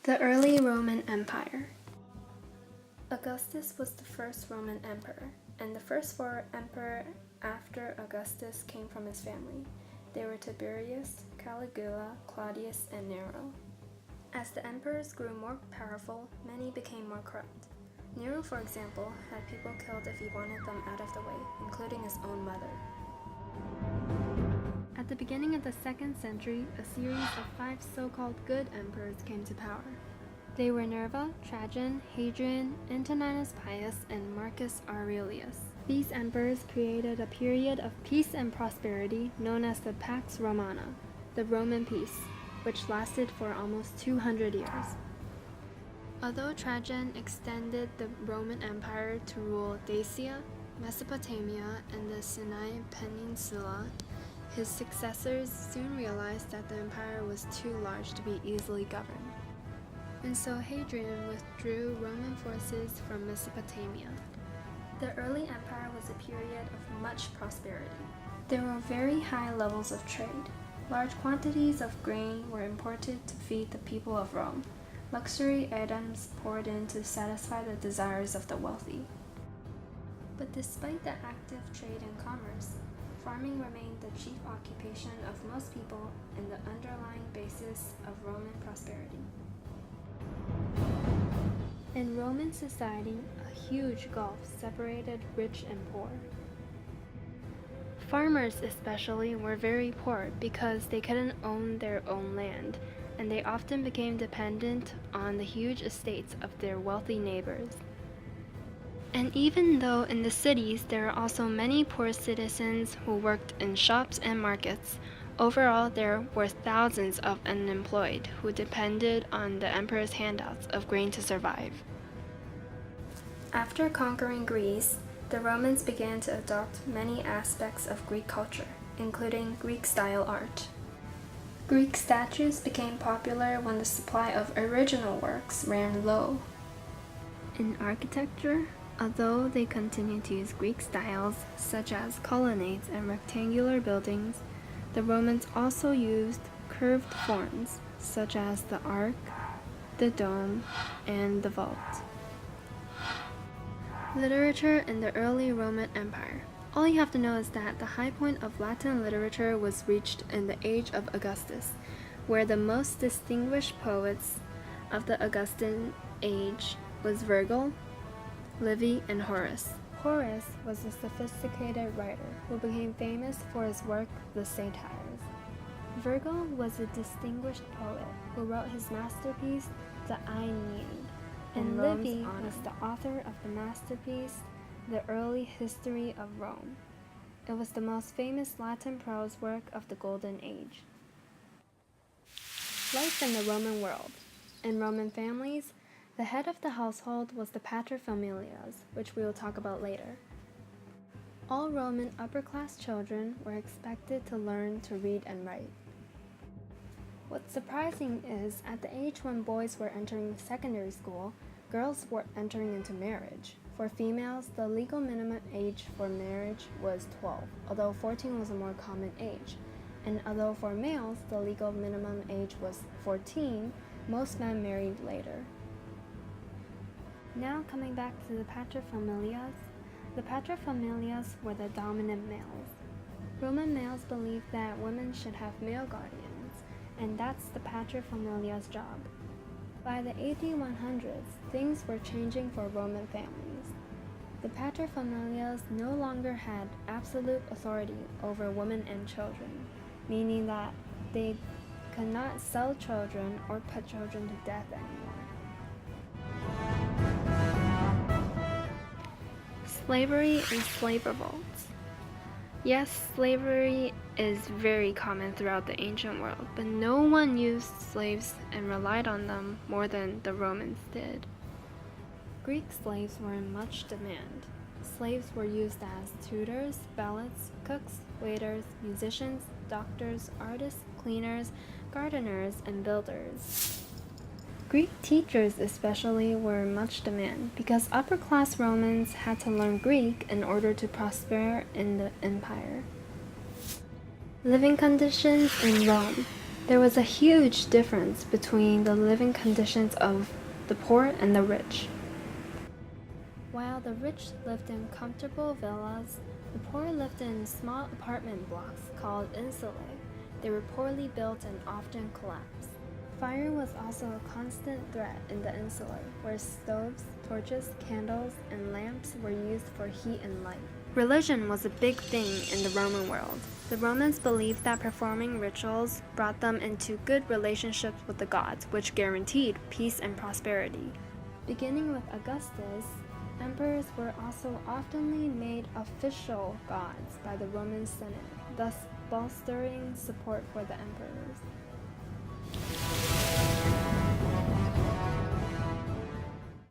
The early Roman Empire. Augustus was the first Roman emperor, and the first four emperors after Augustus came from his family. They were Tiberius, Caligula, Claudius, and Nero. As the emperors grew more powerful, many became more corrupt. Nero, for example, had people killed if he wanted them out of the way, including his own mother. At the beginning of the 2nd century, a series of 5 so-called good emperors came to power. They were Nerva, Trajan, Hadrian, Antoninus Pius, and Marcus Aurelius. These emperors created a period of peace and prosperity known as the Pax Romana, the Roman peace, which lasted for almost 200 years. Although Trajan extended the Roman Empire to rule Dacia, Mesopotamia, and the Sinai Peninsula, his successors soon realized that the empire was too large to be easily governed. And so Hadrian withdrew Roman forces from Mesopotamia. The early empire was a period of much prosperity. There were very high levels of trade. Large quantities of grain were imported to feed the people of Rome. Luxury items poured in to satisfy the desires of the wealthy. But despite the active trade and commerce, farming remained the chief occupation of most people and the underlying basis of Roman prosperity. In Roman society, a huge gulf separated rich and poor. Farmers especially were very poor because they couldn't own their own land, and they often became dependent on the huge estates of their wealthy neighbors. And even though in the cities there are also many poor citizens who worked in shops and markets, overall there were thousands of unemployed who depended on the emperor's handouts of grain to survive. After conquering Greece, the Romans began to adopt many aspects of Greek culture, including Greek-style art. Greek statues became popular when the supply of original works ran low. In architecture, although they continued to use Greek styles, such as colonnades and rectangular buildings, the Romans also used curved forms, such as the arch, the dome, and the vault. Literature in the early Roman Empire. All you have to know is that the high point of Latin literature was reached in the age of Augustus, where the most distinguished poets of the Augustan age was Virgil, Livy, and Horace. Horace was a sophisticated writer who became famous for his work, The Satires. Virgil was a distinguished poet who wrote his masterpiece, The Aeneid, and Livy was the author of the masterpiece, The Early History of Rome. It was the most famous Latin prose work of the Golden Age. Life in the Roman world. In Roman families, the head of the household was the paterfamilias, which we will talk about later. All Roman upper-class children were expected to learn to read and write. What's surprising is, at the age when boys were entering secondary school, girls were entering into marriage. For females, the legal minimum age for marriage was 12, although 14 was a more common age. And although for males, the legal minimum age was 14, most men married later. Now coming back to the paterfamilias were the dominant males. Roman males believed that women should have male guardians, and that's the paterfamilias' job. By the AD 100s, things were changing for Roman families. The paterfamilias no longer had absolute authority over women and children, meaning that they could not sell children or put children to death anymore. Slavery and slave revolts. Yes, slavery is very common throughout the ancient world, but no one used slaves and relied on them more than the Romans did. Greek slaves were in much demand. Slaves were used as tutors, valets, cooks, waiters, musicians, doctors, artists, cleaners, gardeners, and builders. Greek teachers especially were in much demand because upper-class Romans had to learn Greek in order to prosper in the empire. Living conditions in Rome. There was a huge difference between the living conditions of the poor and the rich. While the rich lived in comfortable villas, the poor lived in small apartment blocks called insulae. They were poorly built and often collapsed. Fire was also a constant threat in the insulae, where stoves, torches, candles, and lamps were used for heat and light. Religion was a big thing in the Roman world. The Romans believed that performing rituals brought them into good relationships with the gods, which guaranteed peace and prosperity. Beginning with Augustus, emperors were also often made official gods by the Roman Senate, thus bolstering support for the emperors.